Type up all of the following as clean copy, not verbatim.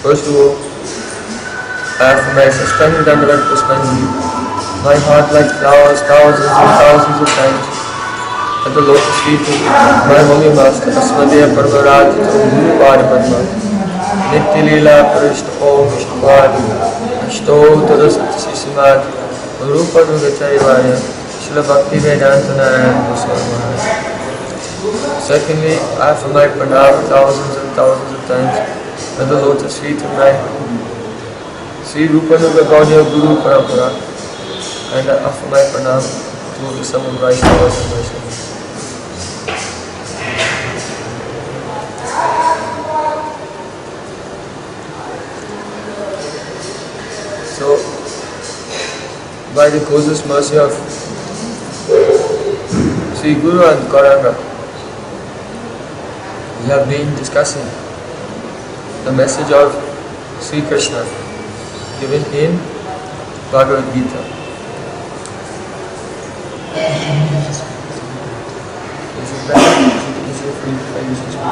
First of all, I affirm my suspended Dandavat Pushpanjali, my heart like flowers thousands and thousands of times at the lotus feet of my holy master, Asmadeva Parvaraj Guru Padma, Nitya Lila Parishta Om Vishnupadi, Ashto Tadasat Sisimad, Rupa Nugachayavaya, Srila Bhakti Vedanta Narayan Goswami. Secondly, I affirm my pranam thousands and thousands of times at the lotus feet of my Sri Rupa-nuga Guru Parampara, and I offer my pranam to the Samud Vaishnavas and Vaishnavas. So, by the causeless mercy of Sri Guru and Gauranga, we have been discussing the message of Sri Krishna given in Bhagavad-Gita. Is it better? Is it easier for you if I use this one?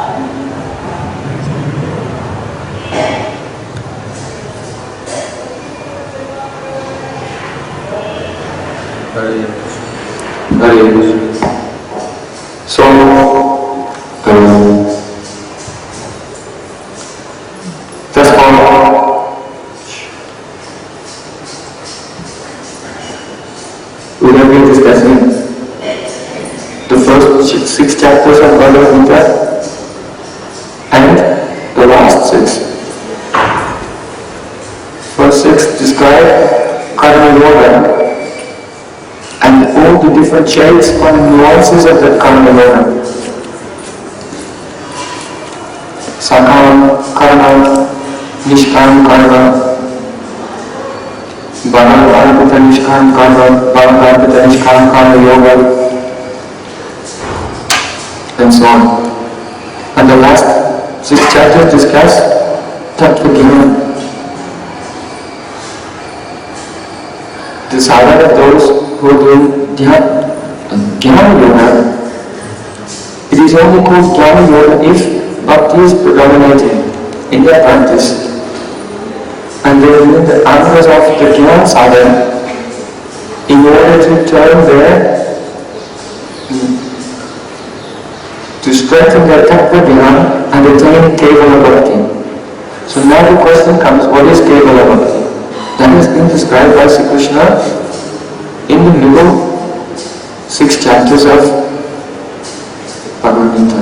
Very good. So, that's all. We have been discussing the first 6 chapters of Bhagavad-Gita and the last 6. First 6 describe karma yoga and all the different shades and nuances of that karma yoga. Sakam karma, nishkam karma, Bhagavad-Gita nishkam karma, Bhagavad-Gita nishkam karma yoga, and so on. And the last 6 chapters discuss tattva-jnana, the sadhana of those who are doing jnana yoga. It is only called jnana yoga if bhakti is predominating in their practice, and they are doing the acaryas of the jnana sadhana in order to turn to strengthen their tattva-jnana and attain kevala-bhakti. So now the question comes, what is kevala-bhakti? That has been described by Sri Krishna in the middle 6 chapters of Bhagavad-Gita.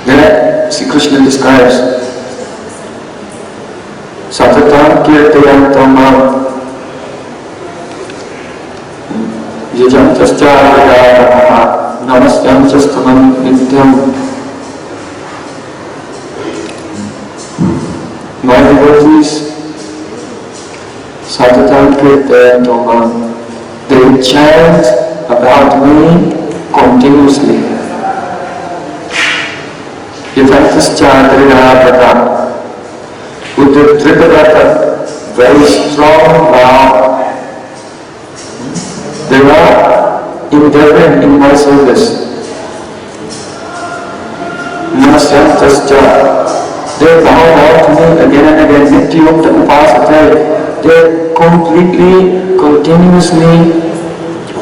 There Sri Krishna describes satatam kirtayanto yajantascha aham namasyam sastamam nityam. My devotees satatam kirtayanto they chant about me continuously. Yajantascha aham with the drsa, very strong vow, they are endeavoring in my service. They bow down to me again and again. They completely, continuously,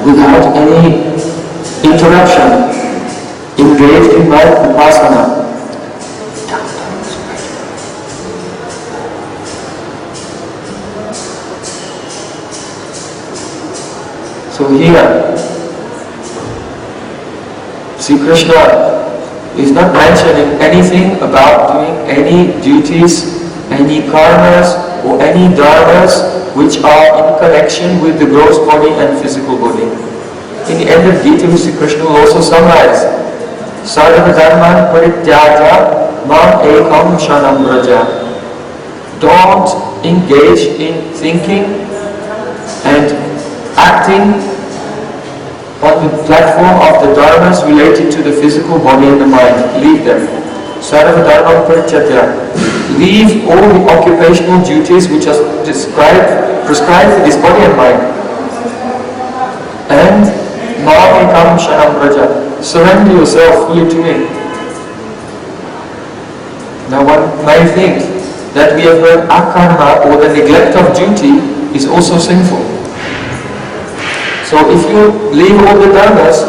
without any interruption, engaged in my upasana. So here, Sri Krishna is not mentioning anything about doing any duties, any karmas or any dharmas which are in connection with the gross body and physical body. In the end of Gita, Sri Krishna will also summarize sarva dharman parityaja mam ekam shanam vraja. Don't engage in thinking and acting on the platform of the dharmas related to the physical body and the mind. Leave them. Sarva dharma parityaja. Leave all the occupational duties which are prescribed for this body and mind. And mam ekam shanam vraja. Surrender yourself fully to me. Now one may think that we have heard akarma, or the neglect of duty, is also sinful. So if you leave all the dharmas,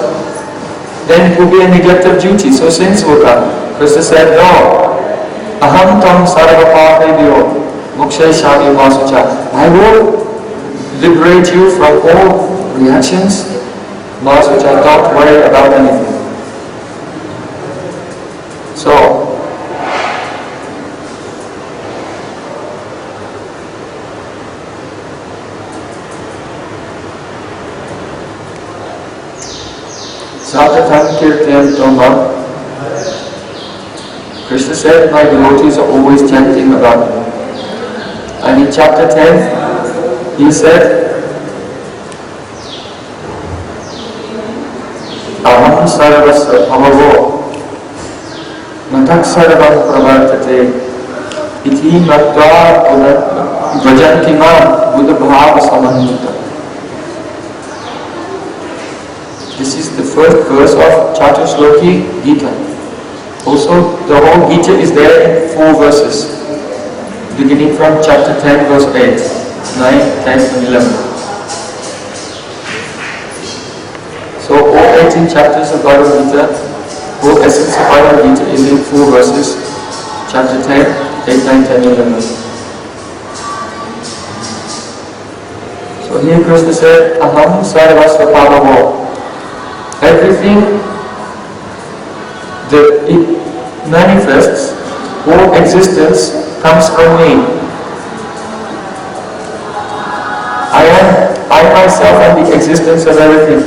then it will be a neglect of duty, so sins will come. Krishna said, no. Aham tam sarva-papadyo mokshayishami masucha. I will liberate you from all reactions. Masucha, don't worry about anything. So, satatam kirtayanto. Krishna said, my devotees are always chanting about me. And in chapter 10, he said, aham sarvasva prabhavo mac-citta iti mad-gata-prana buddha-bhava-samannita. This is the first verse of catur sloki Gita. Also, the whole Gita is there in 4 verses, beginning from chapter 10, verse 8, 9, 10 and 11. So all 18 chapters of Bhagavad-Gita, whole essence of Bhagavad-Gita is in 4 verses, chapter 10, 8, 9, 10 and 11. So here Krishna said, aham sarvasva prabhavo. Everything that it manifests, all existence comes from me. I myself am the existence of everything.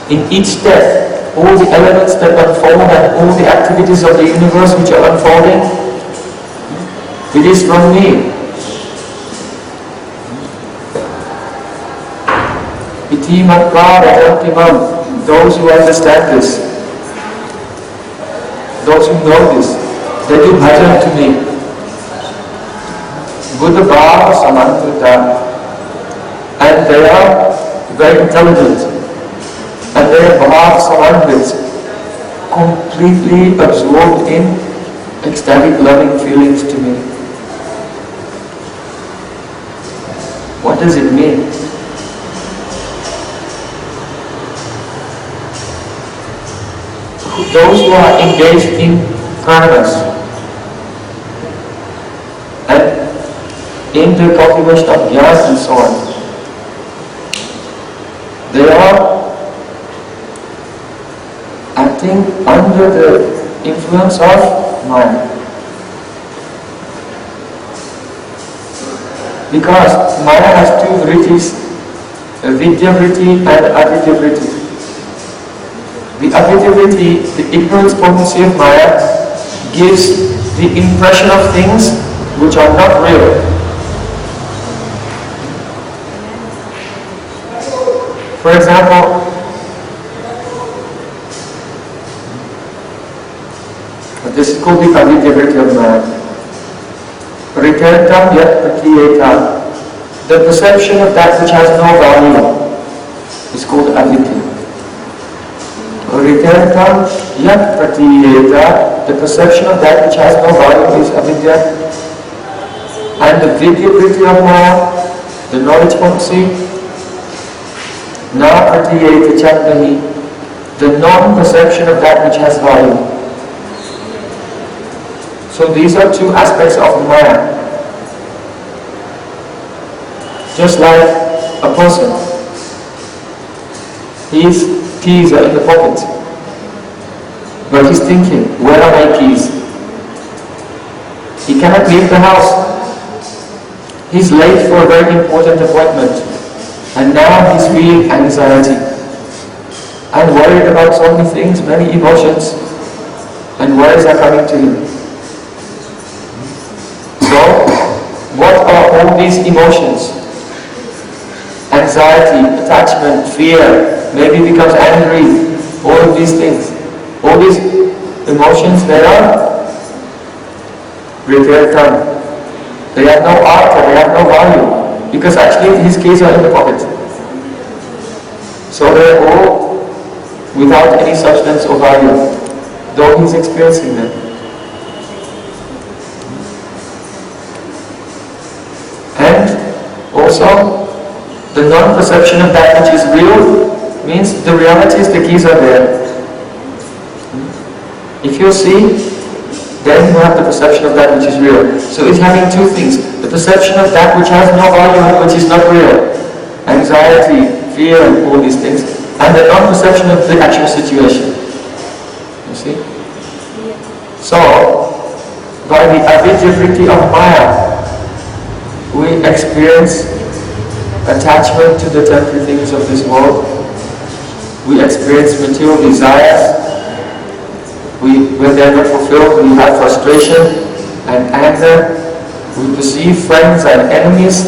In each step, all the elements that unfold and all the activities of the universe which are unfolding, it is from me. Iti mad-gata-prana. Those who understand this, those who know this, they do bhajan to me. Buddha-bhava-samannita. And they are very intelligent. And they are bhava-samannita, completely absorbed in ecstatic loving feelings to me. What does it mean? Those who are engaged in karmas and in the cultivation of jnana and so on, they are acting under the influence of Maya. Because Maya has 2 vrittis, vidya vritti and avidya vritti. The avidya vritti, the ignorance potency of Maya, gives the impression of things which are not real. For example, this is called the avidya vritti of Maya. The perception of that which has no value is called avidya. The perception of that which has no value is avidya. And the vidya vritti of Maya, the knowledge potency, the non-perception of that which has value. So these are 2 aspects of Maya. Just like a person, his keys are in the pocket, but he's thinking, where are my keys? He cannot leave the house. He's late for a very important appointment, and now he's feeling anxiety and worried about so many things, many emotions, and worries are coming to him. So, what are all these emotions? Anxiety, attachment, fear, maybe becomes angry, all of these things. All these emotions, they are kirtan. They have no artha, they have no value, because actually his keys are in the pocket. So they are all without any substance or value. though he's experiencing them. And also, the non-perception of that which is real means the realities, the keys are there. If you see, then you have the perception of that which is real. So it's having two things. The perception of that which has no value and which is not real. Anxiety, fear, and all these things. And the non-perception of the actual situation. You see? So, by the avidya vrtti of Maya, we experience attachment to the temporary things of this world. We experience material desires. When they are not fulfilled, we have frustration and anger. We perceive friends and enemies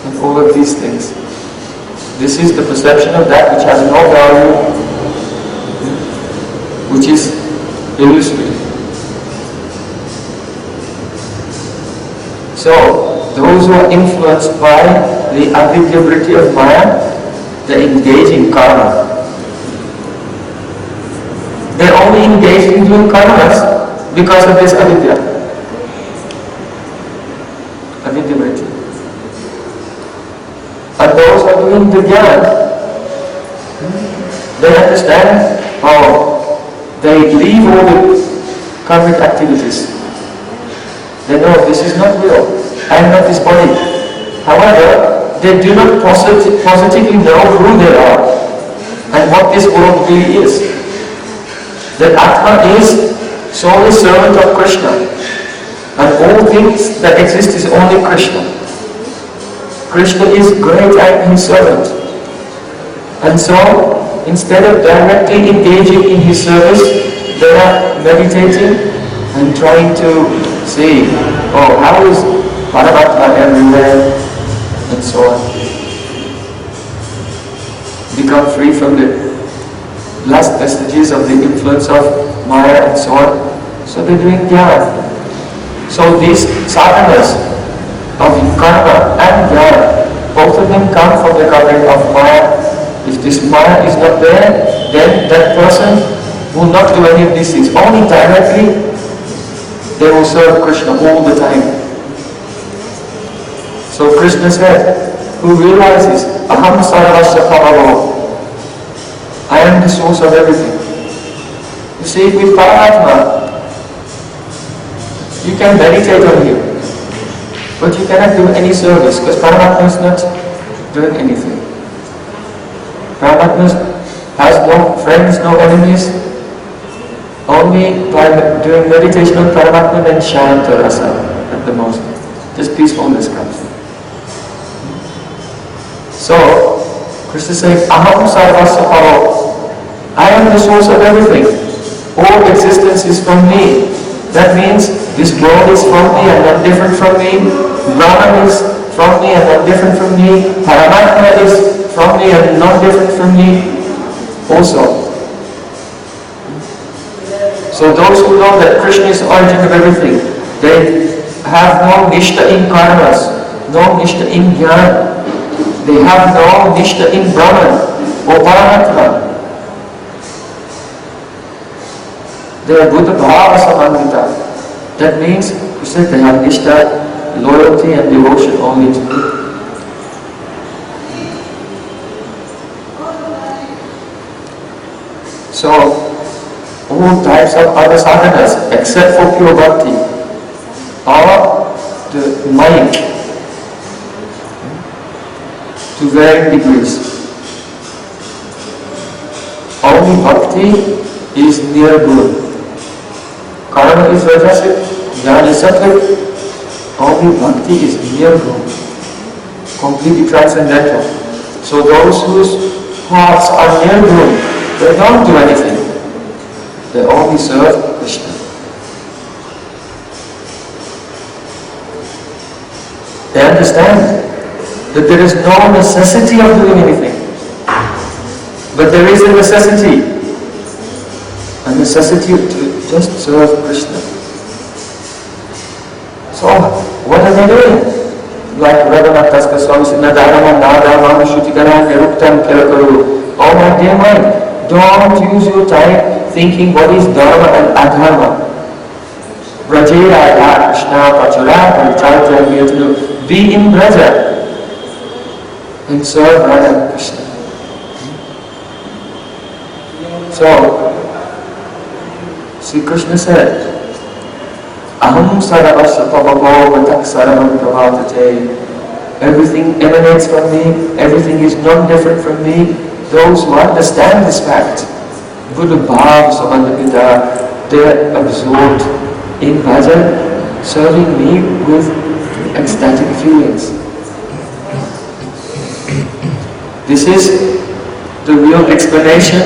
and all of these things. This is the perception of that which has no value, which is illusory. So, those who are influenced by the avidya vrtti of Maya, they engage in karma. They're only engaged in doing karmas because of this avidya. Avidya vrtti. And those who are doing the jnana, they understand how they leave all the karmic activities. They know this is not real. I am not this body. However, they do not positively know who they are and what this world really is. That Atma is solely servant of Krishna, and all things that exist is only Krishna. Krishna is great and his servant. And so, instead of directly engaging in his service, they are meditating and trying to see, oh, how is Paramatma everywhere, and so on. Become free from the last vestiges of the influence of Maya and so on. So they're doing jnana. So these sadhanas of karma and jnana, both of them come from the covering of Maya. If this Maya is not there, then that person will not do any of these things. Only directly, they will serve Krishna all the time. So Krishna said, who realizes, aham sarvasva prabhavo, I am the source of everything. You see, with Paramatma, you can meditate on him, but you cannot do any service because Paramatma is not doing anything. Paramatma has no friends, no enemies. Only by doing meditation on Paramatma and shanta rasa at the most. Just peacefulness comes. So, Krishna says, aham sarvasva prabhavo. I am the source of everything. All existence is from me. That means this world is from me and not different from me. Brahman is from me and not different from me. Paramatma is from me and not different from me also. So those who know that Krishna is the origin of everything, they have no nishta in karmas, no nishta in jnana. They have no nishta in Brahman or Paramatma. They are buddha-bhava samandita. That means, you said they have nishta, loyalty and devotion only to me. So, all types of other sadhanas, except for pure bhakti, are the mic to varying degrees. Only bhakti is near good. Karma is rajasic, jnana is sattvic, only bhakti is near good, completely transcendental. So those whose hearts are near good, they don't do anything. They only serve Krishna. They understand that there is no necessity of doing anything. But there is a necessity to just serve Krishna. So, what are they doing? Like Radha Swami said, oh my dear mind, don't use your time thinking what is dharma and adharma. Raja Radha Krishna Pachura Prtag, be in Raja and serve Radha and Krishna. So, Sri Krishna said, aham sarvasva prabhavo. Everything emanates from me, everything is non-different from me. Those who understand this fact, they are absorbed in Raja, serving me with ecstatic feelings. This is the real explanation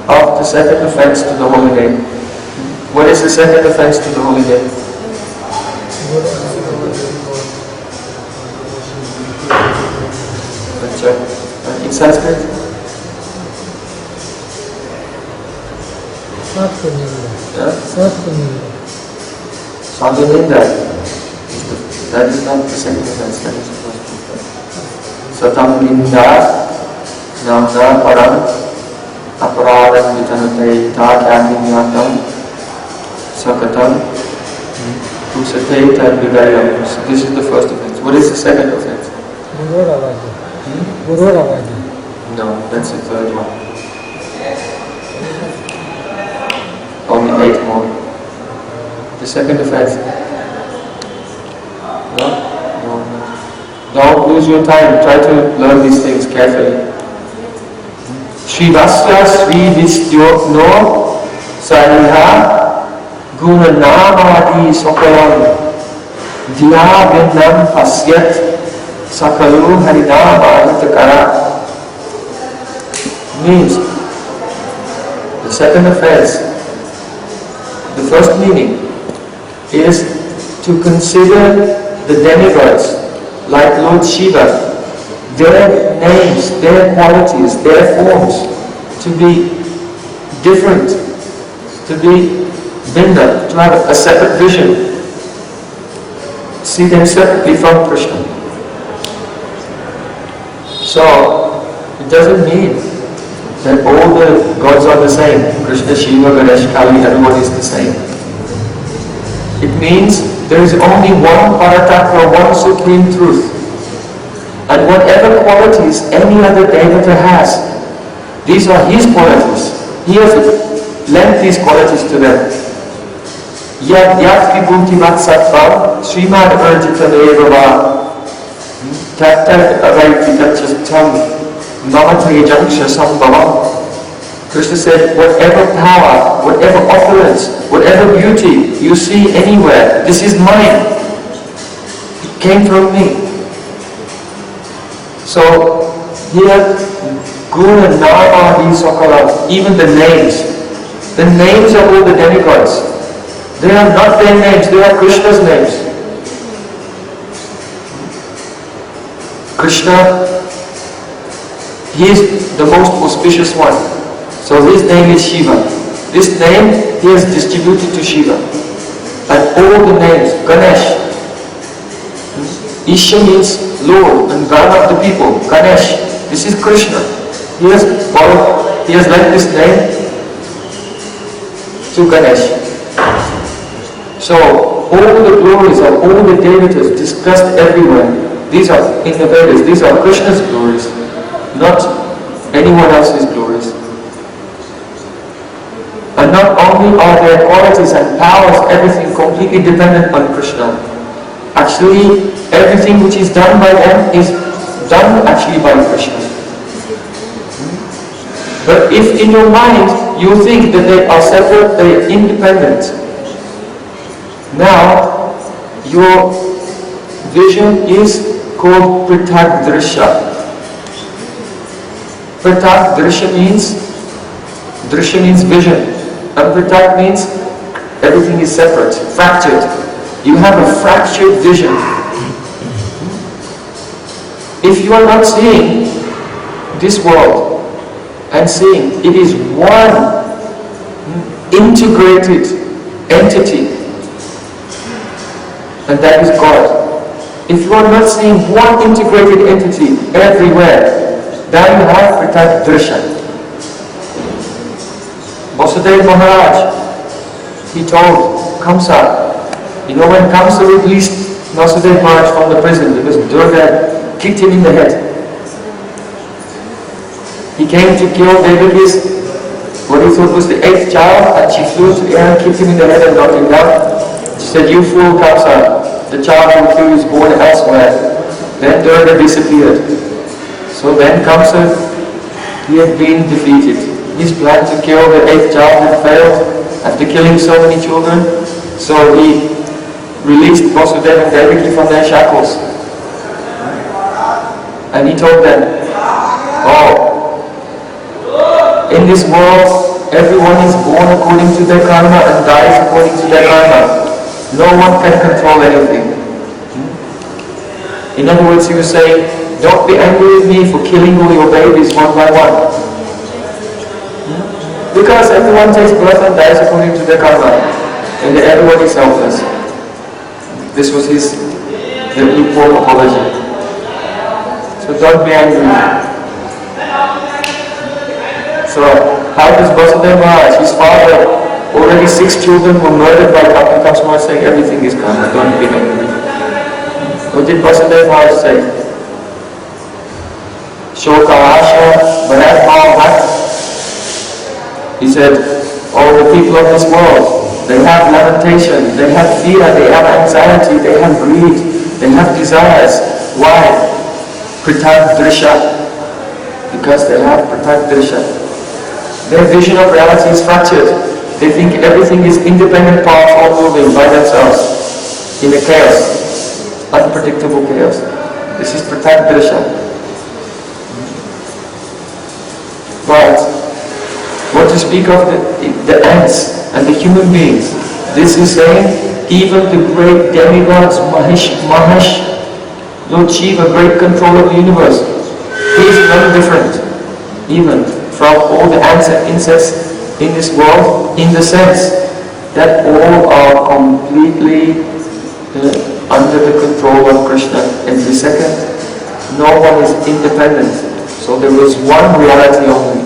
of the second offense to the holy name. What is the second offense to the holy name? In Sanskrit? Sadhuninda. That is not the second offense, that is the first offense. Satam ninda namna param aparadam vitanate tadyatinyatam satatam kusate tadvidayam. So this is the first offense. What is the second offense? No, that's the third one. Only 8 more. The second offense. No. Don't lose your time. Try to learn these things carefully. Shrivasya Sri Visdyo No Sariha Guna Namadi Sokalam Dhya Vindam Pasyat Sakalu Harinama Takara. Means the second offense. The first meaning is to consider the demigods like Lord Shiva, their names, their qualities, their forms to be different, to be Vinda, to have a separate vision, see them separately from Krishna. So, it doesn't mean that all the gods are the same. Krishna, Shiva, Ganesh, Kali, everyone is the same. It means there is only one Prtag, or one supreme truth. And whatever qualities any other devata has, these are his qualities. He has lent these qualities to them. Yad yad vibhuti vat-sattvam srimad vrtti devava Prtag avidya Krishna said, whatever power, whatever opulence, whatever beauty you see anywhere, this is mine. It came from me. So here, Guna Nama Sakala, even the names of all the demigods, they are not their names, they are Krishna's names. Krishna, he is the most auspicious one. So his name is Shiva. This name he has distributed to Shiva. And all the names, Ganesh. Isha means Lord and God of the people. Ganesh. This is Krishna. He has lent this name to Ganesh. So all the glories of all the devatas discussed everywhere, these are in the Vedas, these are Krishna's glories, not anyone else's glories. And not only are their qualities and powers, everything completely dependent on Krishna. Actually, everything which is done by them is done actually by Krishna. But if in your mind you think that they are separate, they are independent, now your vision is called Prtag drsa. Prtag drsa means vision. And Prtag means everything is separate, fractured. You have a fractured vision. If you are not seeing this world and seeing it is one integrated entity, and that is God. If you are not seeing one integrated entity everywhere, then you have Prtag drsa. Vasudeva Maharaj, he told Kamsa, you know when Kamsa released Vasudeva Maharaj from the prison because Durga kicked him in the head. He came to kill Devaki's, what he thought was the 8th child, and she flew to the air and kicked him in the head and knocked him down. She said, you fool Kamsa, the child who killed is born elsewhere. Then Durga disappeared. So then Kamsa, he had been defeated. His plan to kill the 8th child had failed after killing so many children. So he released Vasudeva and Devaki from their shackles. And he told them, oh, in this world, everyone is born according to their karma and dies according to their karma. No one can control anything. In other words, he was saying, don't be angry with me for killing all your babies one by one. Because everyone takes birth and dies according to their karma. And everyone is selfless. This was his lukewarm apology. So don't be angry. So how does Vasudeva Maharaj, his father, already 6 children were murdered by Kapil Kamsa saying everything is karma, don't be angry. What did Vasudeva Maharaj say? Shokalasha Bharat. He said, all the people of this world, they have lamentation, they have fear, they have anxiety, they have greed, they have desires. Why? Prtag drsa. Because they have Prtag drsa. Their vision of reality is fractured. They think everything is independent parts all moving by themselves in a chaos, unpredictable chaos. This is Prtag drsa. But what to speak of the ants and the human beings? This is saying even the great demigods, Mahesh, Lord Shiva, great controller of the universe, he is no different even from all the ants and insects in this world, in the sense that all are completely under the control of Krishna every second. No one is independent. So there is one reality only.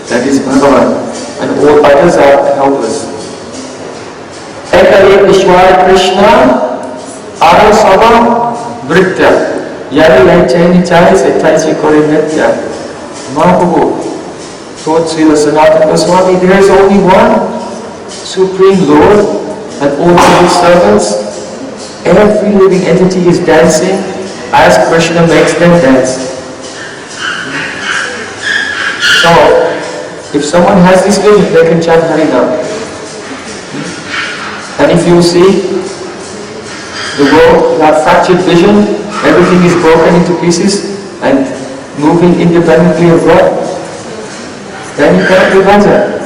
That is Bhagavan, and all others are helpless. Acaryas Krishna arasava vrtti. Yari laicheni chai se taisi kori nitya. Mahaprabhu taught Srila Sanatana Goswami, there is only one Supreme Lord, and all of his servants, every living entity is dancing as Krishna makes them dance. So, if someone has this vision, they can chant Harinam. And if you see the world without fractured vision, everything is broken into pieces and moving independently of God, then you cannot be Raja.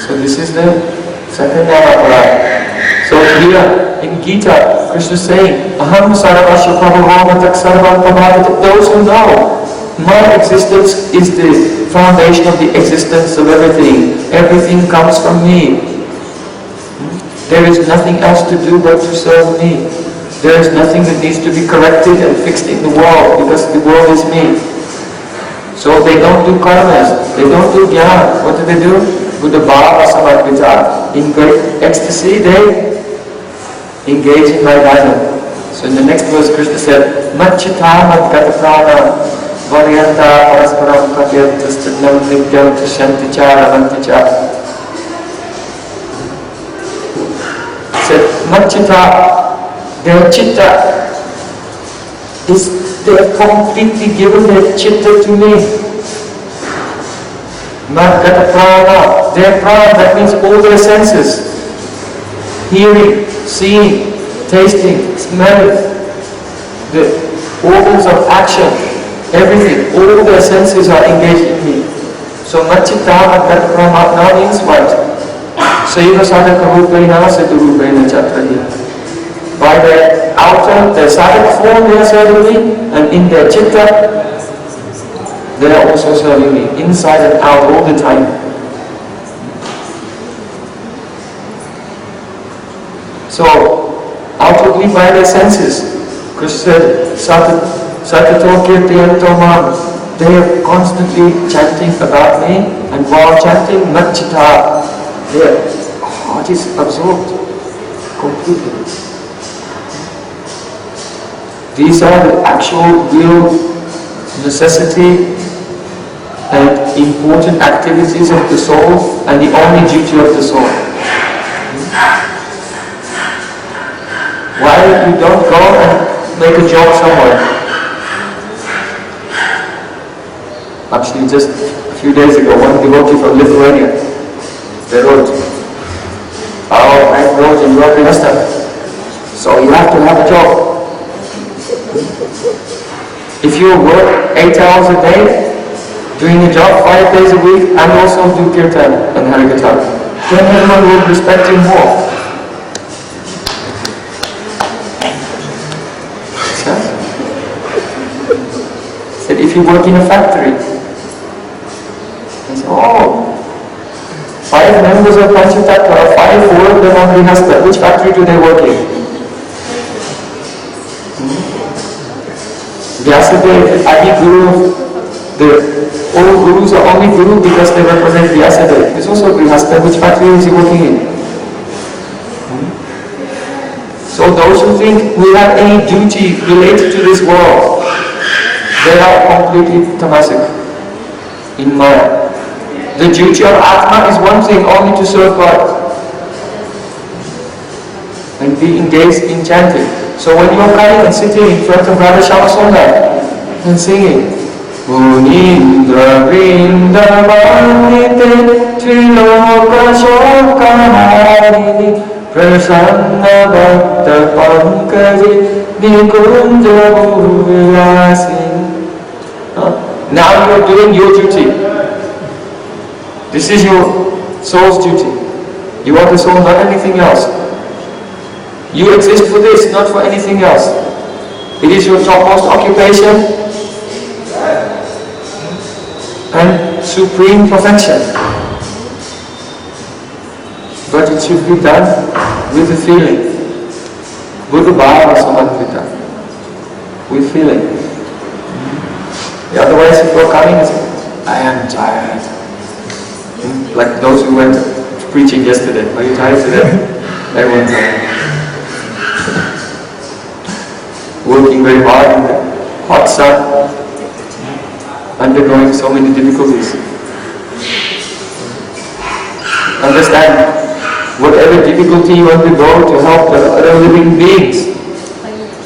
So this is the second Namaparaya. So here in Gita, Krishna is saying, aham sarvasva prabhavo. Those who know my existence is the foundation of the existence of everything. Everything comes from me. There is nothing else to do but to serve me. There is nothing that needs to be corrected and fixed in the world because the world is me. So they don't do karmas, they don't do jnana. What do? Buddha bhava samadhita. In great ecstasy they engage in mad-gata. So in the next verse Krishna said, mac-citta mad-gata-prana varndavan parasparam pratyam vidyam tusyanti cha. Said mac-citta, their citta they have completely given their citta to me. Mad-gata-prana, their prana, that means all their senses. Hearing, seeing, tasting, smelling, the organs of action, everything, all their senses are engaged in me. So mac-citta mad-gata-prana means what? Saiva sadhaka-rupena siddha-rupena chatrahi. By their outer, their sadhaka form they are serving me, and in their citta they are also serving me, inside and out all the time. So, outwardly by their senses, Krishna said, satatam kirtayanto, they are constantly chanting about me And while chanting mac-citta, their heart is absorbed completely. These are the actual, real necessity and important activities of the soul and the only duty of the soul. Why you don't go and make a job somewhere? Actually, just a few days ago, one devotee from Lithuania, they wrote, "Oh, Prem Prayojan, you are Grihastha, so you have to have a job. If you work 8 hours a day, doing a job 5 days a week, and also do kirtan and Harikatha, then everyone will respect you more." Said, if you work in a factory, he said, "Oh, 5 members of mac-citta, 5 of them are Grihastha. Which factory do they work in?" Vyasadeva, Adi Guru, all gurus are only guru because they represent Vyasadeva. He's also Grihastha. Which factory is he working in? So those who think we have any duty related to this world, they are completely tamasic in Maya. The duty of Atma is one thing, only to serve God and be engaged in chanting. So when you are coming and sitting in front of Radha and singing munindra-vrnda-vandite triloka-shoka-harini prasanna-bhakta-pankaj nikunja-bhuvilasin. Now you are doing your duty. This is your soul's duty. You are the soul, not anything else. You exist for this, not for anything else. It is your topmost occupation and supreme perfection. But it should be done with the feeling. Buddha-bhava-samadhita. With feeling. Otherwise, if you are coming and say, "I am tired." Like those who went preaching yesterday. Are you tired today? Everyone's tired. Working very hard in the hot sun, undergoing so many difficulties. Understand, whatever difficulty you undergo to help the other living beings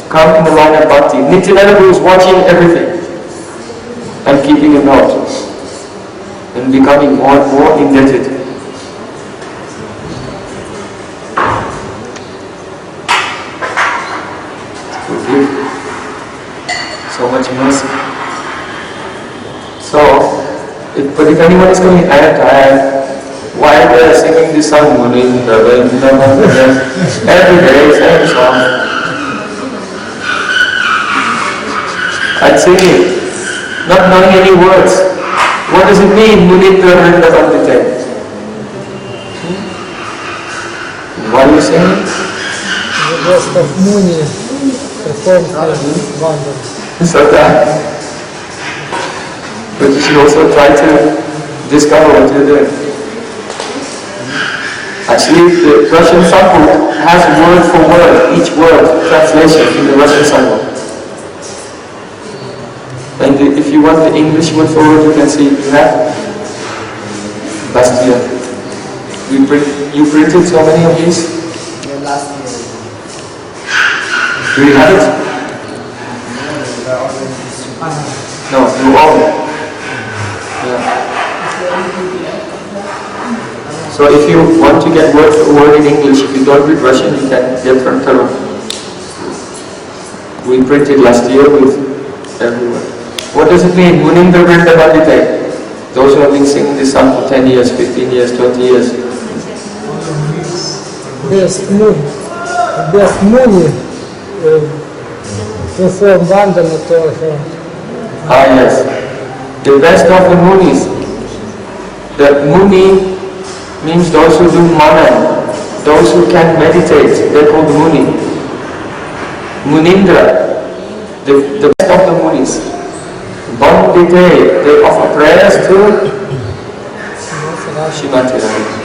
come in the line of bhakti. Nityananda is watching everything and keeping a note and becoming more and more indebted. So much mercy. But if anyone is coming, "I am tired," why they are singing this song, munindra-vrnda-vandite, every day, same song. And singing, not knowing any words. What does it mean, munindra-vrnda-vandite? Why are you singing? The rest of Muni performed wonders. Satatam. But you should also try to discover what you're doing. Actually, the Russian Sangbook has word for word, each word translation in the Russian Sangbook. And if you want the English word for word, you can see you have last year. You printed so many of these? Yeah, last year. Do you have it? No, you own it. Yeah. So if you want to get word for word in English, if you don't read Russian, you can get from Tarun. We printed last year with everyone. What does it mean? Munindra-vrnda-vandite. Those who have been singing this song for 10 years, 15 years, 20 years. Best Muni perform wonders to aham. Ah yes, the best of the munis. The muni means those who do manan, those who can meditate, they're called muni. Munindra, the best of the munis. Vandite, they offer prayers to Srimati Radhika.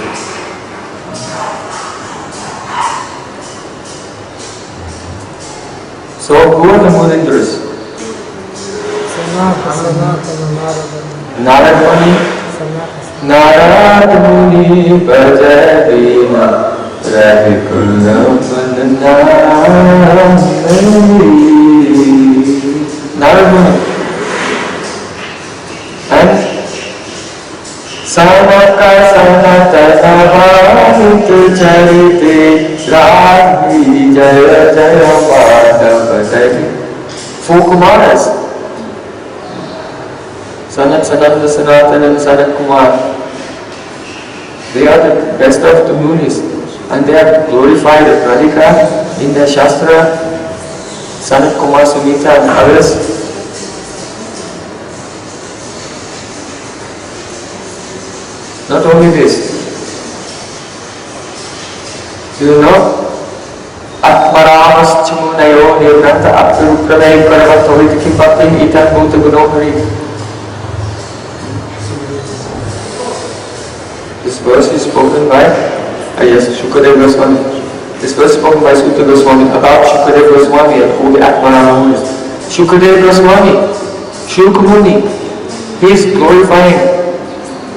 So who are the munindras? Narad Muni. Narad Muni Bhajadena Radhika Narad Muni. And Sanaka Sanata Savahita Charite Radhi Jaya Jaya Madhavadari. 4 Kumaras. Sanat, Sananda, Sanatan and Sanat Kumar. They are the best of the munis and they have glorified Radhika in their Shastra, Sanat Kumar, Sumita and others. Not only this, you know, Atmaravas Chimunayo Nirnata Apurupranay Karavatovit Kipatin Itan Bhuta Gunohari. This verse is spoken by Shukadeva Goswami. This verse is spoken by Sutta Goswami about Shukadeva Goswami and all the Atmarava Munis. Shukadeva Goswami, Shukamuni, he is glorifying,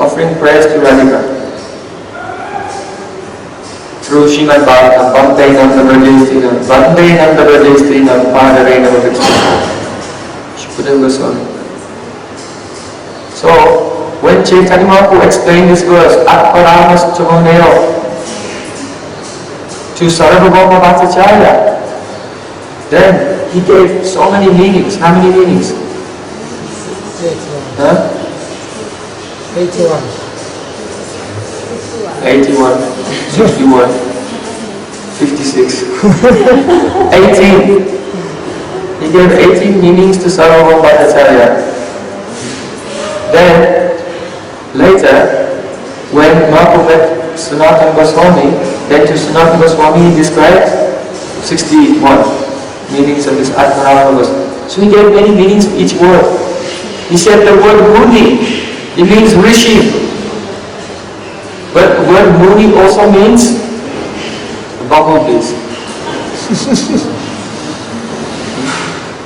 offering prayers to Radhika through Srimad Bhagavatam, Bhaktainam Nabrajestinam, Bhaktainam Nabrajestinam, Padarainam Vikshtinam. Shukadeva Goswami. So, when Chaitanya Mahaprabhu explained this verse, Atmaramas Chamoneo, to Sarvabhauma Bhattacharya, then he gave so many meanings. How many meanings? 81. 81, 61, 56, 18. He gave 18 meanings to Sarvabhauma Bhattacharya. Then, later, when Mahaprabhu met Sanatana Goswami, then to Sanatana Goswami he described 61 meanings of this Atmarava verse. So he gave many meanings for each word. He said the word Muni, it means Rishi. But the word Muni also means bumblebees.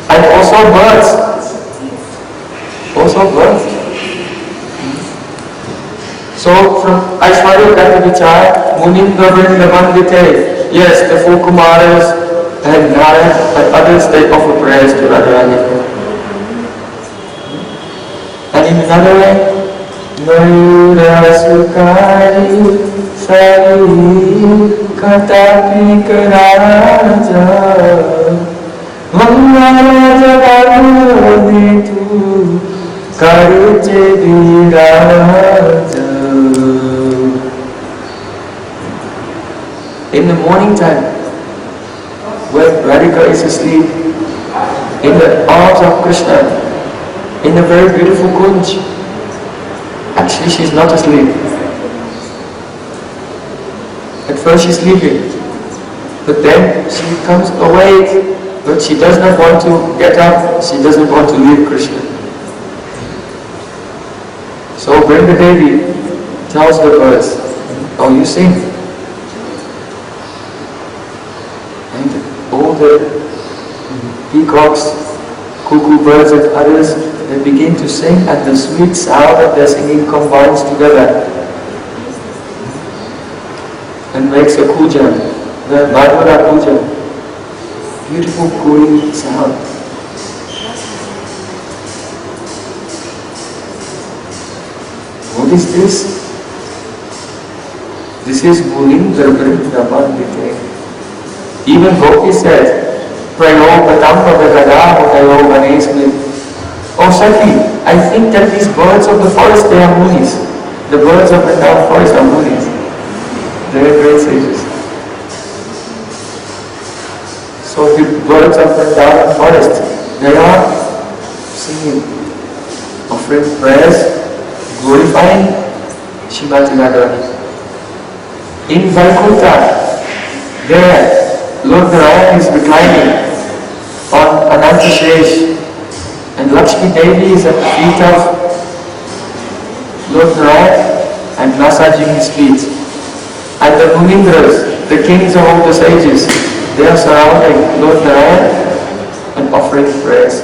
And also birds. Also birds. So from Aishwarya Katavichar, munindra-vrnda-vandite, yes, the 4 Kumaras and Narad and others, they offer prayers to Radharani. And in another way, Mayura-sukari sari-katapi-karaja Mangala-jagaditu karche-viraja. In the morning time, when Radhika is asleep, in the arms of Krishna, in a very beautiful kunj, actually she is not asleep. At first she is sleeping, but then she becomes awake, but she does not want to get up, she doesn't want to leave Krishna. So Vrinda Devi tells the birds, oh, you sing. And all the peacocks, cuckoo birds and others, they begin to sing, and the sweet sound of their singing combines together and makes a puja, the Madhura puja, beautiful cooling sound. What is this? This is munindra-vrnda-vandite. Even Gopi said, Prayojan Oh Sati, I think that these birds of the forest, they are munis. The birds of the forest are munis. They are great sages. So the birds of the forest, they are singing, offering prayers, glorifying Srimati Radharani. In Vaikuntha, there Lord Narayan is reclining on Anantashesh, and Lakshmi Devi is at the feet of Lord Narayan, and massaging his feet. And the munindras, the kings of all the sages, they are surrounding Lord Narayana and offering prayers.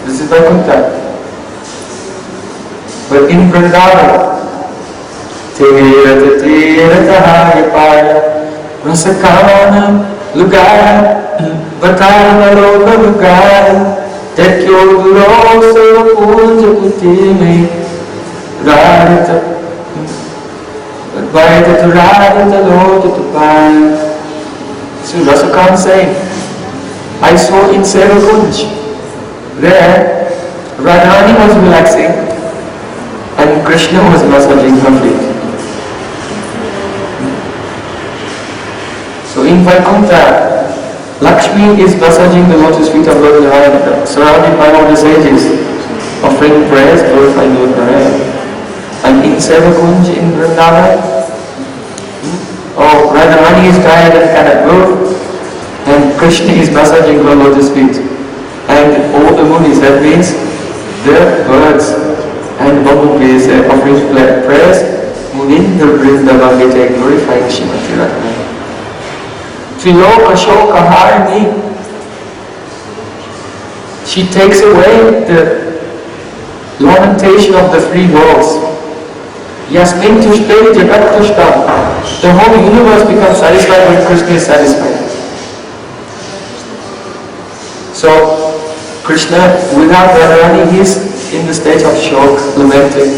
This is Vaikuntha. But in Vrndavan, Rasakana, Lugaya, Vatana Loka Lugaya, Tekyo Duro Punja Putime, Radha to Radha Lota to Pai. So Rasakana saying, I saw in Sevakunj, there Radharani was relaxing and Krishna was massaging her feet. So in Vaikuntha, Lakshmi is massaging the lotus feet of Lord Narayana, surrounded by all the sages, offering prayers, glorifying Lord Narayana. And in Sevakunj in Vrndavan, Radharani is tired and cannot move, and Krishna is massaging her lotus feet. And all the munis, that means the birds and bumblebees, are offering prayers, munindra-vrnda-vandite, glorifying Srimati Radharani. She takes away the lamentation of the three worlds. Yasmin tushte jagat tushtam. The whole universe becomes satisfied when Krishna is satisfied. So, Krishna, without Radharani, he is in the state of shock, lamenting.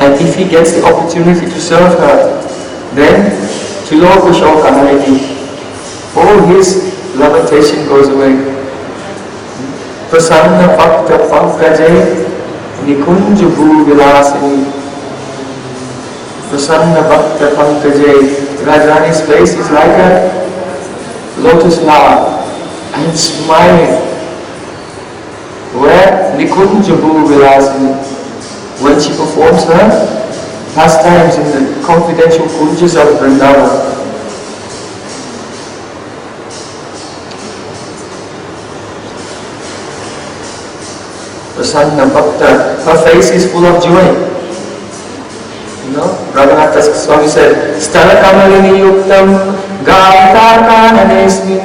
And if he gets the opportunity to serve her, then Triloka Shoka Harini, all his lamentation goes away. Prasanna Bhakta Pankaje Nikunja Bhuvilasini. Prasanna Bhakta Pankaje. Radharani's face is like a lotus flower and smiling. Where Nikunja Bhuvilasini, when she performs her pastimes in the confidential kunjas of Vrndavan. Prasanna Bhakta, her face is full of joy. You know, Radha-Krpa-Kataksa-Stava-Raja said, Stana Kamalini Yuktam Gavita-kana-nesmin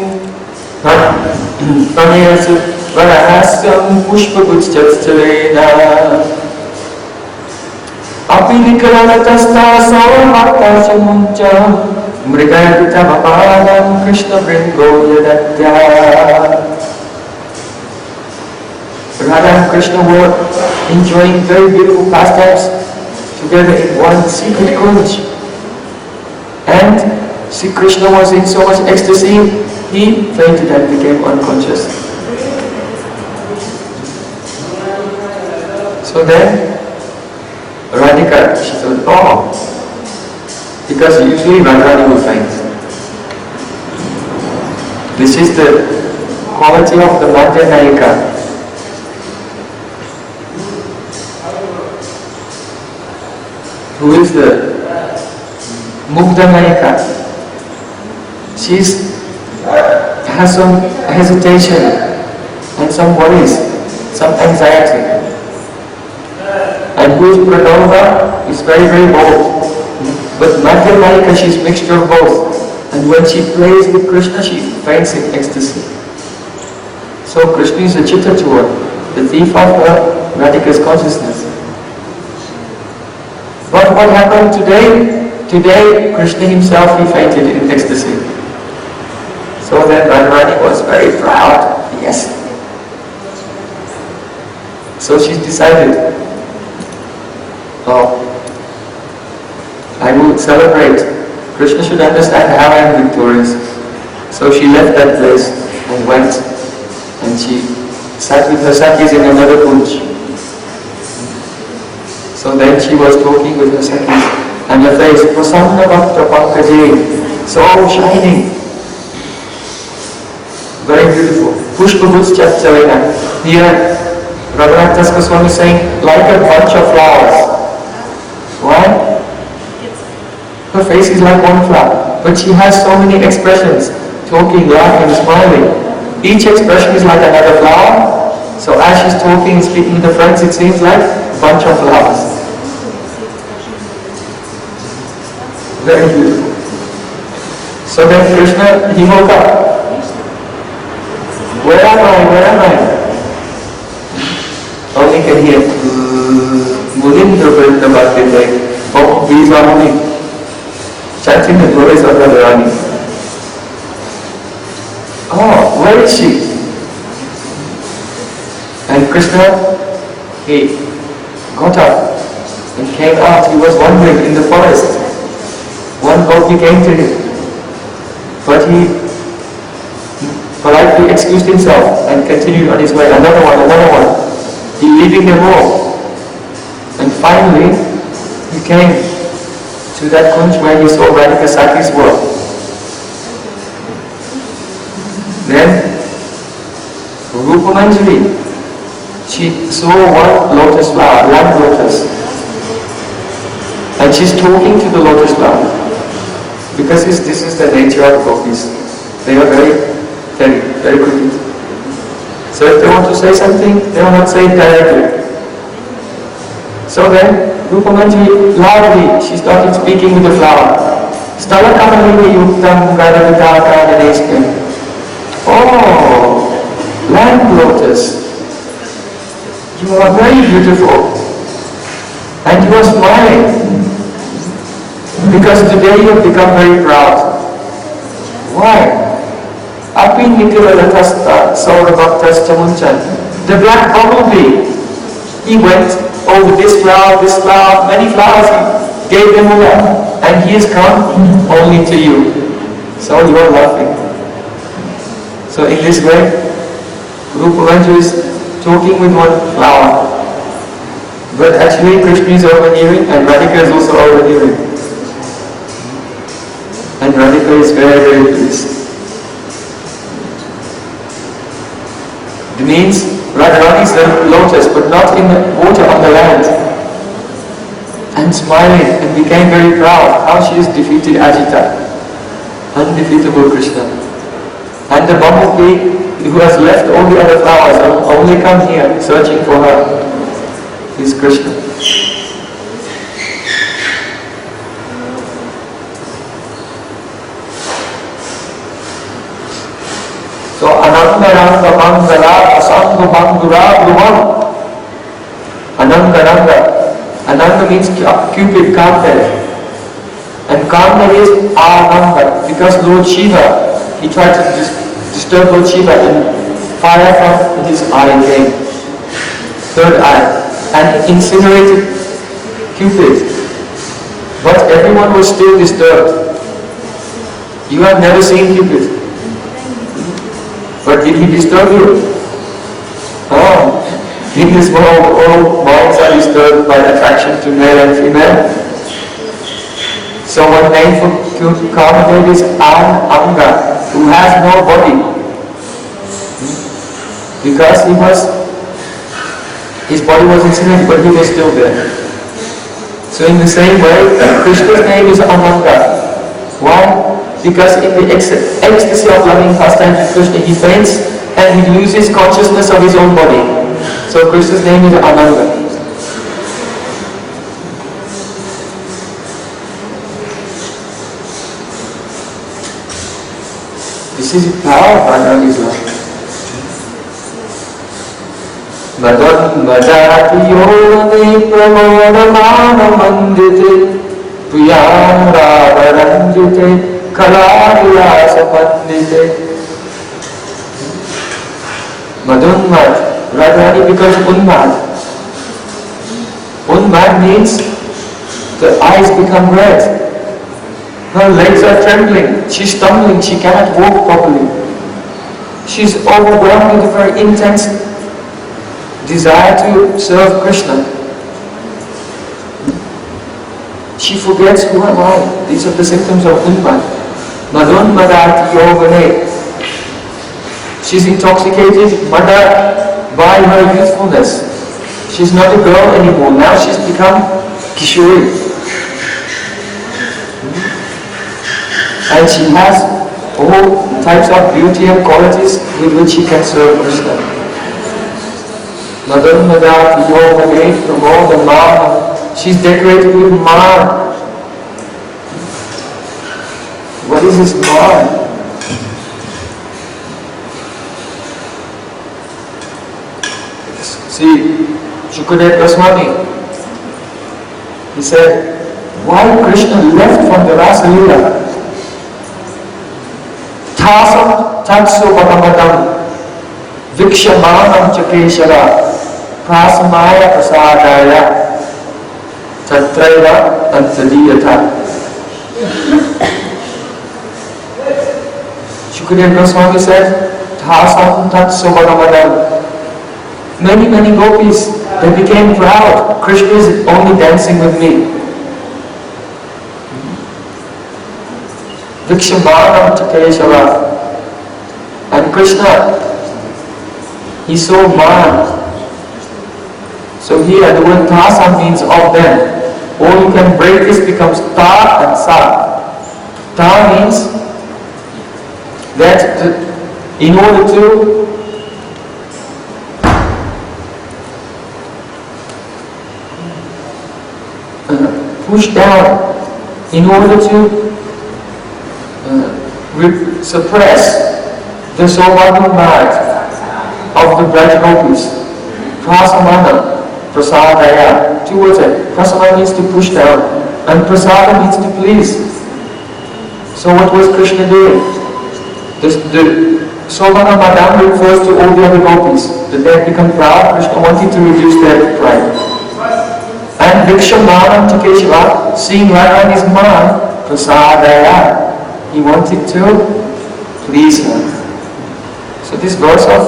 Tanesu Varahasyam Pushpa-guchchat-chalena Apinikaranatastasava-bhakta-chamuncha Mrigayata-mapadam Krishna-vringo-yadatya. Radha and Krishna were enjoying very beautiful pastimes together in one secret kunj. And Sri Krishna was in so much ecstasy, he fainted and became unconscious. So then, Radhika, she thought, oh, because usually Radharani will faint. This is the quality of the Madhya-nayika. Who is the Mugdha-nayika? She has some hesitation and some worries, some anxiety. And who is Prtag is very, very bold. But Madhya-nayika, she is a mixture of both. And when she plays with Krishna, she faints in ecstasy. So Krishna is a chitta to her, the thief of her Radhika's consciousness. But what happened today? Today, Krishna himself, he fainted in ecstasy. So then Radharani was very proud. Yes. So she decided, oh, I will celebrate. Krishna should understand how I am victorious. So she left that place and went, and she sat with her sakhis in another kunj. So then she was talking with her sakhis, and her face, Prasanna Bhakta Pankaje, so shining, very beautiful. Pushpa-guchchat-chalena. Here, Radha-Krpa-Kataksa-Stava-Raja is saying, like a bunch of flowers. Why? Her face is like one flower, but she has so many expressions, talking, laughing, smiling. Each expression is like another flower. So as she's talking and speaking with her friends, it seems like a bunch of flowers. very beautiful. So then Krishna, he woke up. Where am I? Where am I? Only can hear munindra-vrnda-vandite. Oh, these are only chanting the glories of Radharani. Oh, where is she? And Krishna, he got up and came out. He was wandering in the forest. One gopi came to him, but he politely excused himself and continued on his way. Another one. He leaving them all. And finally, he came to that kunj where he saw Radhika Sakhi's work. Then, Rupa Manjari, she saw one lotus flower, one lotus. And she's talking to the lotus flower. Because this is the nature of gopis. They are very quick. So if they want to say something, they will not say it directly. So then, Rupa Manjari, loudly, she started speaking with the flower. Oh, land lotus, you are very beautiful. And you are smiling. Because today you have become very proud. Why? The black bumblebee, he went over this flower, many flowers, he gave them away, and he has come only to you. So you are laughing. So in this way, Rupa Manjari is talking with one flower. But actually Krishna is overhearing and Radhika is also overhearing. And Radhika is very pleased. It means Radharani is the lotus, but not in the water on the land. And smiling and became very proud how she has defeated Ajita, undefeatable Krishna. And the bumblebee who has left all the other flowers and only come here searching for her is Krishna. So Ananga Mangala Asanga Mangura Bhuvan. Ananga means Cupid, Kamdev. And Kamdev is Ananga because Lord Shiva, he tried to disturb Lord Shiva and fire from his eye came, third eye, and incinerated Cupid. But everyone was still disturbed. You have never seen Cupid. But did he disturb you? Oh, in this world all minds are disturbed by attraction to male and female. So one name for Kamadev is Anga, who has no body. Because his body was incinerated, but he was still there. So in the same way, Krishna's name is Ananga. Why? Because in the ecstasy of loving pastime with Krishna, he faints and he loses consciousness of his own body. So Krishna's name is Ananga. This is the power of Radharani's love. Madan madati yone pramodamana mandite priyam radharandite kevala-bhakti pandite. Madunmad, Radharani becomes unmad. Unmad means the eyes become red. Her legs are trembling, she's stumbling, she cannot walk properly. She's overwhelmed with a very intense desire to serve Krishna. She forgets, who am I? These are the symptoms of unmad. Madunmadati yogane. She's intoxicated, mada, by her youthfulness. She's not a girl anymore. Now she's become Kishori. And she has all types of beauty and qualities with which she can serve Krishna. Madunmadati yogane pramodamana. She's decorated with mad. What is his mind? See, Shukadeva Goswami, he said, why Krishna left from the Rasa Lila? Tasam tatsu bhagamadam vikshamanam chakeshara prasamaya prasadaya tatraiva antadiyata. Shukadeva Goswami said, Tasam tatsu bhagamadam. Many gopis, they became proud. Krishna is only dancing with me. Vikshamanam chakeshara. And Krishna, he saw man. So here the word tasa means of them. Or you can break this, becomes ta and sa. Ta means that in order to push down, in order to suppress the Saubhagya mark of the Braj Gopis. Prasamana, prasadaya, two words. Prasamana means to push down, and prasada means to please. So what was Krishna doing? The Saubhagya Madam refers to all the other gopis. That they had become proud. Krishna wanted to reduce their pride. And Vikshamanam Chakeshava, seeing Radha in his mind, prasadaya, he wanted to please her. So this verse of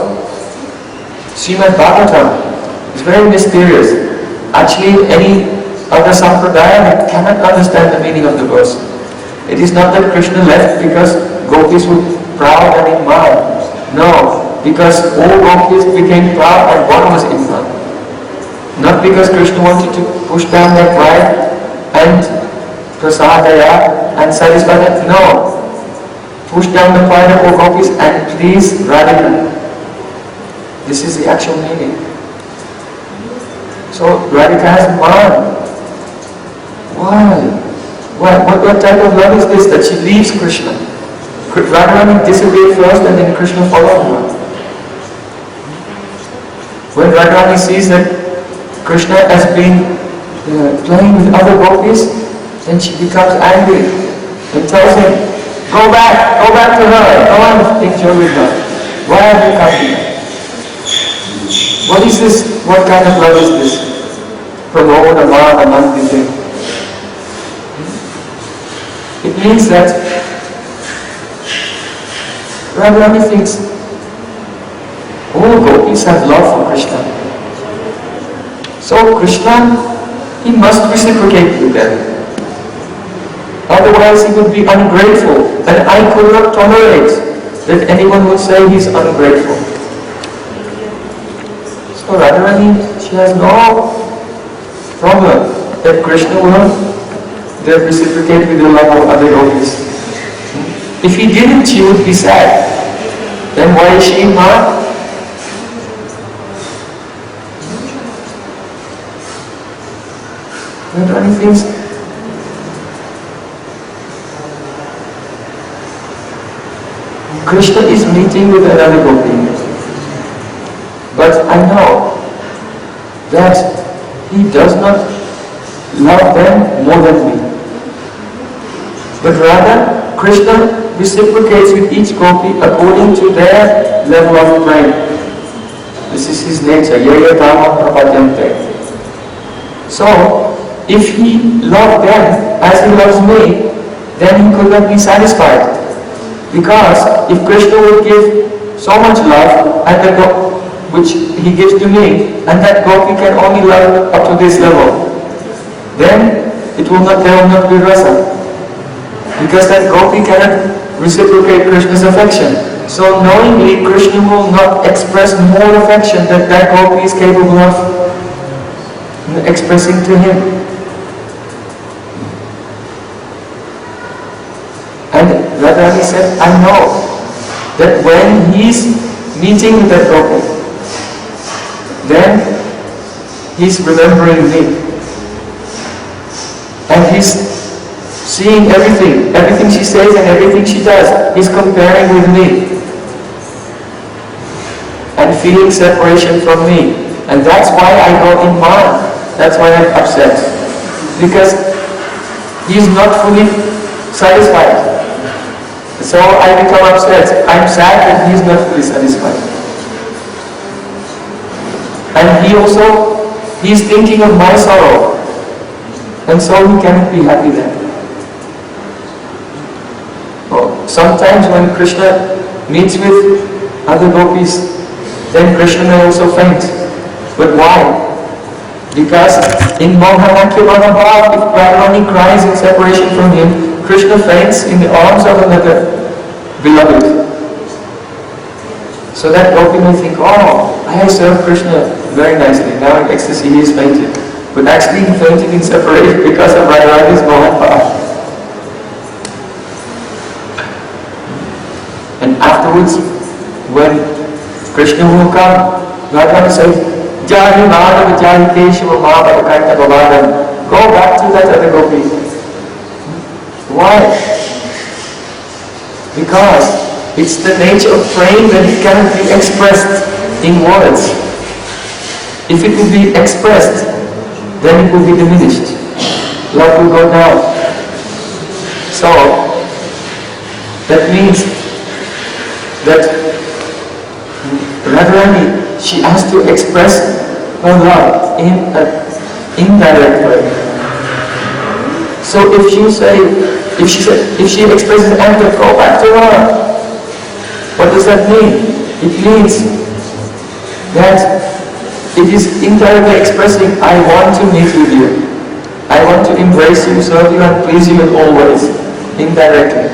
Srimad Bhagavatam is very mysterious. Actually, any other sampradaya cannot understand the meaning of the verse. It is not that Krishna left because gopis were proud and in mind. No, because all gopis became proud and one was in mind. Not because Krishna wanted to push down their pride and prasadaya and satisfy them. No. Push down the pride of all gopis and please Radhika. This is the actual meaning. So Radhika has man. Why? What type of love is this that she leaves Krishna? Radharani disobeyed first and then Krishna followed her. When Radharani sees that Krishna has been playing with other gopis, then she becomes angry and tells him, go back to her, go and enjoy with her. Why have you come here? What is this? What kind of love is this? Prabhavo, mad-gata-prana. It means that Radharani thinks all gopis have love for Krishna. So Krishna, he must reciprocate with them. Otherwise he would be ungrateful, and I could not tolerate that anyone would say he is ungrateful. So Radharani, she has no problem that Krishna will reciprocate with the love of other gopis. If he didn't, she would be sad. Then why is she in Maya? Radharani thinks Krishna is meeting with another gopi, but I know that he does not love them more than me. But rather, Krishna reciprocates with each gopi according to their level of prema. This is his nature. So, if he loved them as he loves me, then he could not be satisfied. Because if Krishna would give so much love and which he gives to me, and that gopi can only love up to this level, then there will not be rasa. Because that gopi cannot reciprocate Krishna's affection. So knowingly Krishna will not express more affection that that gopi is capable of expressing to him. And Radharani said, I know that when he's meeting with that gopi, then he's remembering me. And he's seeing everything she says and everything she does, he's comparing with me. And feeling separation from me. And that's why I go in mind. That's why I'm upset. Because he's not fully satisfied. So I become upset. I'm sad that he's not fully satisfied. And he's thinking of my sorrow. And so he cannot be happy then. Sometimes when Krishna meets with other gopis, then Krishna may also faint. But why? Because in Mohanakya-Manabhav, if Radharani cries in separation from him, Krishna faints in the arms of another beloved. So that gopi may think, oh, I have served Krishna very nicely, now in ecstasy he is fainted. But actually he fainted in separation because of Radharani's Mohanbhav. And afterwards, when Krishna will come, Radharani says, Jahi Madhava Jahi Keshava Madhava Karta Bhavadam. Go back to that other gopi. Why? Because it's the nature of praying that it cannot be expressed in words. If it would be expressed, then it would be diminished. Love will go down. So, that means that Radharani, she has to express her love in an indirect way. So if she expresses anger, go back to her. What does that mean? It means that it is indirectly expressing, I want to meet with you. I want to embrace you, serve you and please you in all ways. Indirectly.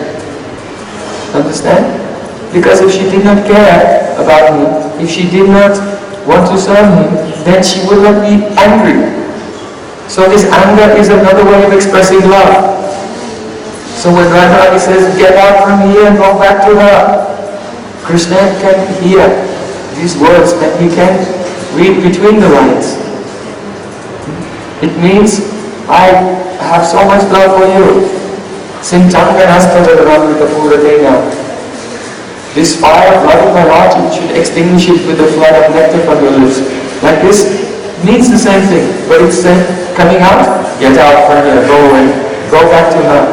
Understand? Because if she did not care about him, if she did not want to serve him, then she would not be angry. So this anger is another way of expressing love. So when Radharani says, get out from here and go back to her, Krishna can hear these words and he can read between the lines. It means, I have so much love for you. This fire of love in my heart, you should extinguish it with the flood of nectar from your lips. Like this means the same thing, but it's coming out, get out from here, go away, go back to her.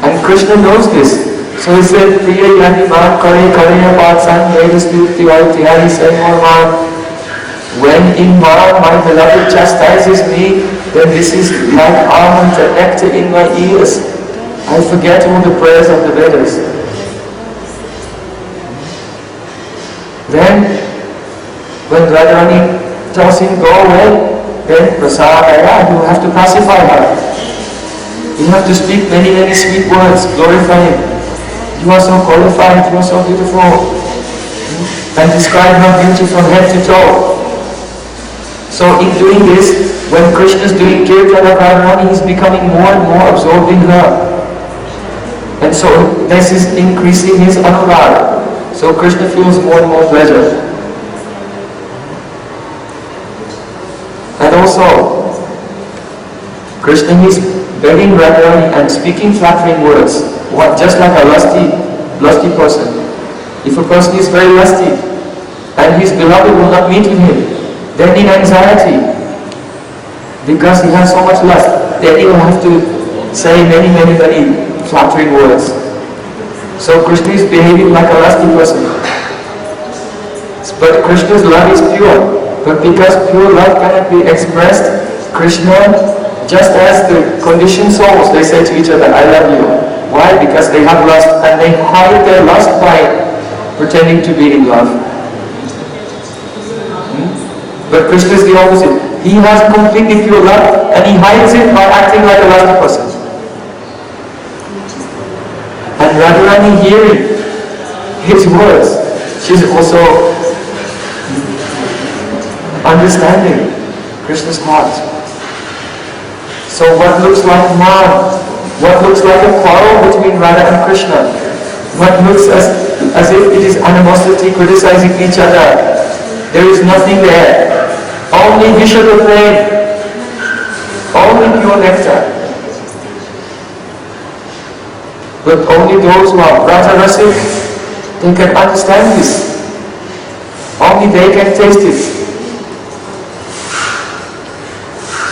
And Krishna knows this. So he said, Priya yani maan kare kare paatsan vedastiti vaitihari say more maan. When in maan my beloved chastises me, then this is like almond and nectar in my ears. I forget all the prayers of the Vedas. Then, when Radharani tells him, go away, then prasadaya, you have to pacify her. You have to speak many, many sweet words, glorify him. You are so qualified, you are so beautiful. And describe her beauty from head to toe. So in doing this, when Krishna is doing kirtana of Radharani, he is becoming more and more absorbed in her. And so this is increasing his anurag. So Krishna feels more and more pleasure. And also, Krishna is begging Radharani and speaking flattering words, just like a lusty person. If a person is very lusty and his beloved will not meet with him, then in anxiety, because he has so much lust, then he will have to say many flattering words. So Krishna is behaving like a lusty person. But Krishna's love is pure. But because pure love cannot be expressed, Krishna, just as the conditioned souls, they say to each other, I love you. Why? Because they have lust and they hide their lust by pretending to be in love. But Krishna is the opposite. He has completely pure love and he hides it by acting like a lusty person. And Radharani hearing his words, she's also understanding Krishna's heart. So what looks like man, what looks like a quarrel between Radha and Krishna, what looks as if it is animosity criticizing each other, there is nothing there. Only Vishada flame, only pure nectar. But only those who are Raja Rasic, they can understand this. Only they can taste it.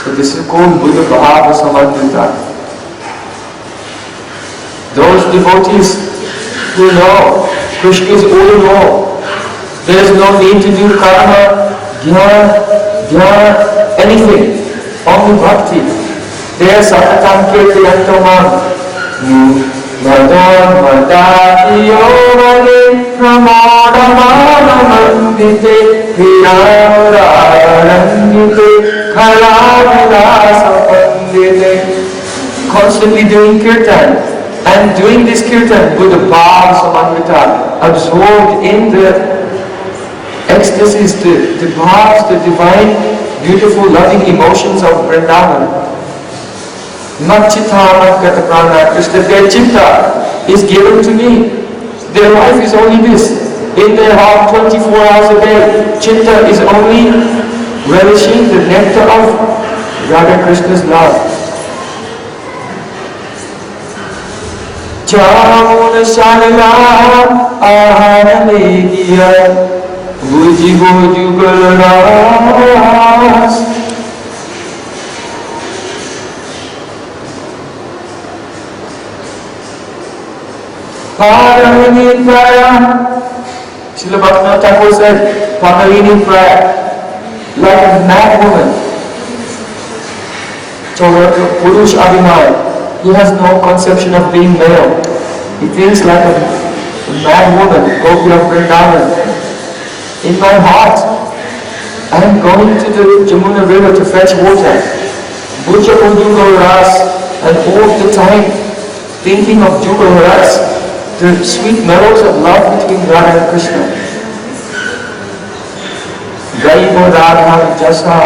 So this is called Buddha Bhava Samandita. Those devotees who know Krishna is all in all. There is no need to do karma, dhyana, anything. Only bhakti. They are satatam kirtayanto munindra-vrnda-vandite pramodamanamandite kevala-bhakti constantly doing kirtan and doing this kirtan with the bhava samandita, absorbed in the ecstasies, the bhavs, the divine, beautiful, loving emotions of Vrndavan. Mac-citta, mad-gata-prana, Krishna, their citta is given to me. Their life is only this. In their heart 24 hours a day, citta is only relishing the nectar of Radha Krishna's love. Jamuna shalala aham avidya buddhi-buddhi-galaras. Paramini Praya. Srila Bhaktivinoda Thakur said, Paramini Praya, like a mad woman. So Purush Abhinaya, he has no conception of being male. He thinks like a mad woman, Gopi of Vrndavan. In my heart, I am going to the Jamuna river to fetch water. Bhuja Udugaras, and all the time thinking of Jugaras, the sweet mellows of love between Radha and Krishna. Gaibo Radha and drsa,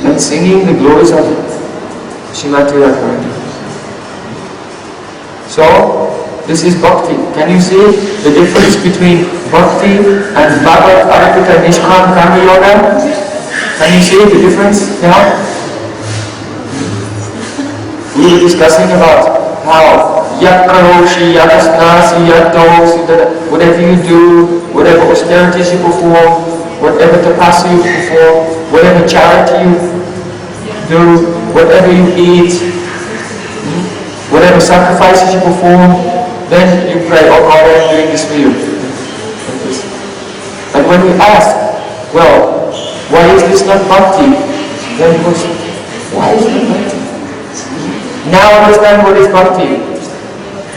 and singing the glories of Srimati Radha. So, this is bhakti. Can you see the difference between bhakti and Bhagavad Arpita Nishkam Karma Yoga? Can you see the difference now? We were discussing about how Yakaroshi, Yakasnasi, Yadosi, whatever you do, whatever austerities you perform, whatever tapasya you perform, whatever charity you do, whatever you eat, whatever sacrifices you perform, then you pray, oh God, I am doing this for you. And when we ask, well, why is this not bhakti? Then he goes, why is it bhakti? Now understand what is bhakti.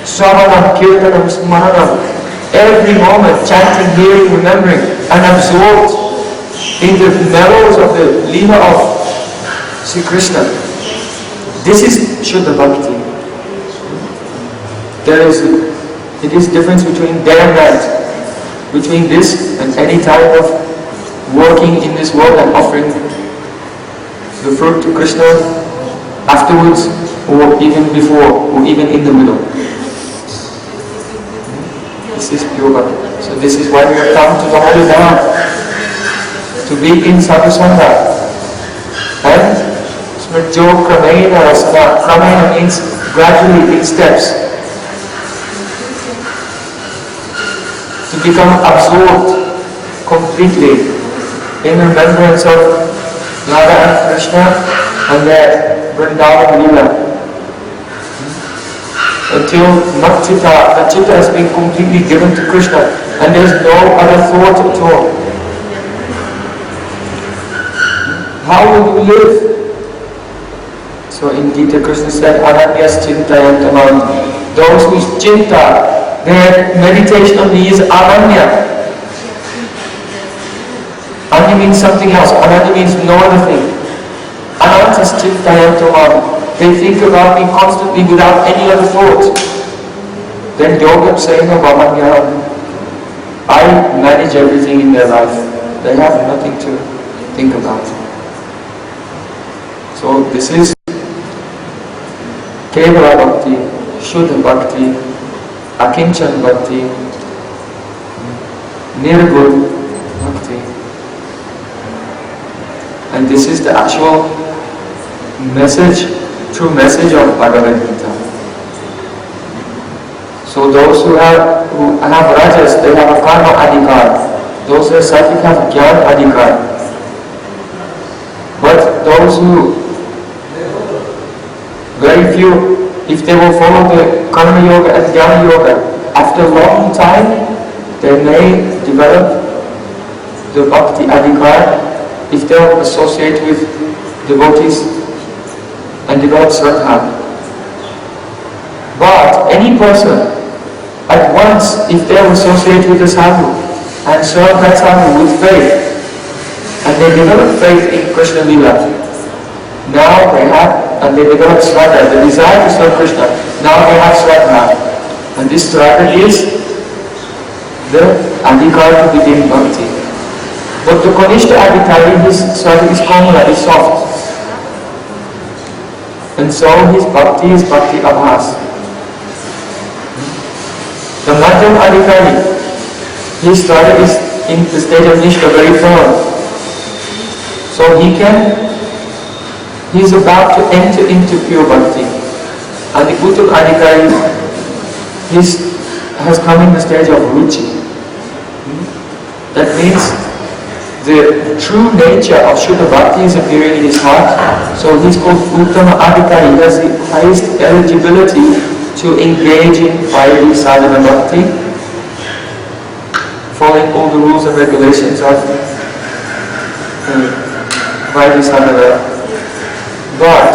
Sravanam, kirtanam, smaranam. Every moment chanting, hearing, remembering, and absorbed in the mellows of the lila of Sri Krishna. This is Shuddha Bhakti. It is difference between day and night, between this and any type of working in this world and offering the fruit to Krishna afterwards, or even before, or even in the middle. This is pure bhakti. So this is why we have come to the holy land, to be in sadhusanga. And smrityo kramena rasana. Kramena means gradually, in steps. To become absorbed completely in remembrance of Radha and Krishna and their Vrndavan lila. Until mac-citta, the citta has been completely given to Krishna and there is no other thought at all. How will you live? So in Gita, Krishna said, aham kirtayanto. Those whose citta, their meditation on me is ananya. Anya means something else. Ananya means no other thing. Anantas kirtayanto. They think about me constantly without any other thought. Then yoga saying of I manage everything in their life. They have nothing to think about. So this is kevala-bhakti, shuddha bhakti, akinchan bhakti, nirguna bhakti. And this is the actual message, true message of Bhagavad-Gita. So those who have rajas, they have a karma adhikar. Those who are sattvic have jnana adhikar. But those who, very few, if they will follow the karma yoga and jnana yoga, after a long time, they may develop the bhakti adhikar if they will associate with devotees and develop sraddha. But any person, at once, if they will associate with the sadhu and serve that sadhu with faith, and they develop faith in Krishna Lila, now they have, and they develop sraddha, the desire to serve Krishna, now they have sraddha. And this sraddha is the adhikar to begin bhakti. But the Kanishta adhikari, his sraddha is komala, is soft. And so his bhakti is bhakti abhas. The madhyam adhikari, his sraddha is in the stage of nishta, very firm. So he is about to enter into pure bhakti. And the uttam adhikari has come in the stage of ruchi. That means the true nature of Shuddha Bhakti is appearing in his heart. So he's called Uttama Adhikari. He has the highest eligibility to engage in Vairagya sadhana bhakti, following all the rules and regulations of Vairagya sadhana. But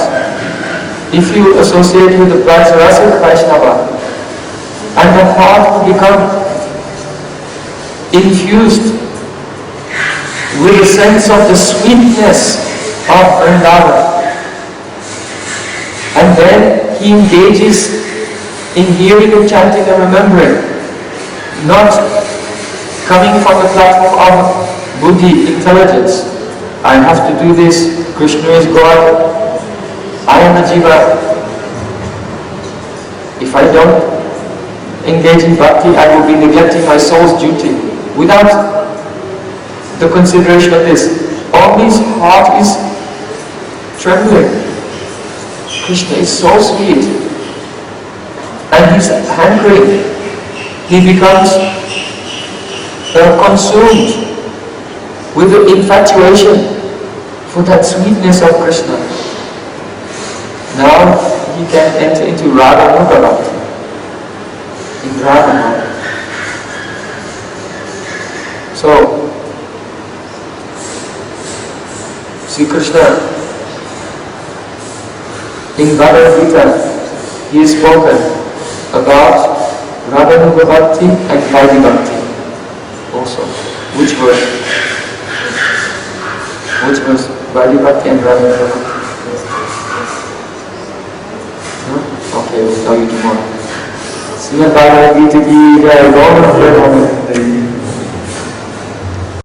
if you associate with the Prajrasa Vaishnava, and the heart will become infused with a sense of the sweetness of Vrndavan, and then he engages in hearing and chanting and remembering, not coming from the platform of buddhi, intelligence. I have to do this, Krishna is God, I am a jiva. If I don't engage in bhakti, I will be neglecting my soul's duty. Without the consideration of this, only his heart is trembling. Krishna is so sweet, and he's hankering. He becomes consumed with the infatuation for that sweetness of Krishna. Now he can enter into Radha and Krsna. In Radha. So, Sri Krishna, in Bhagavad-Gita, he has spoken about Radha and Bhakti and Bhakti also. Which verse? Which verse? Bhakti and Radha. Okay, we'll tell you tomorrow. Srimad Bhagavad-Gita ki jai, Lord of Vrndavan.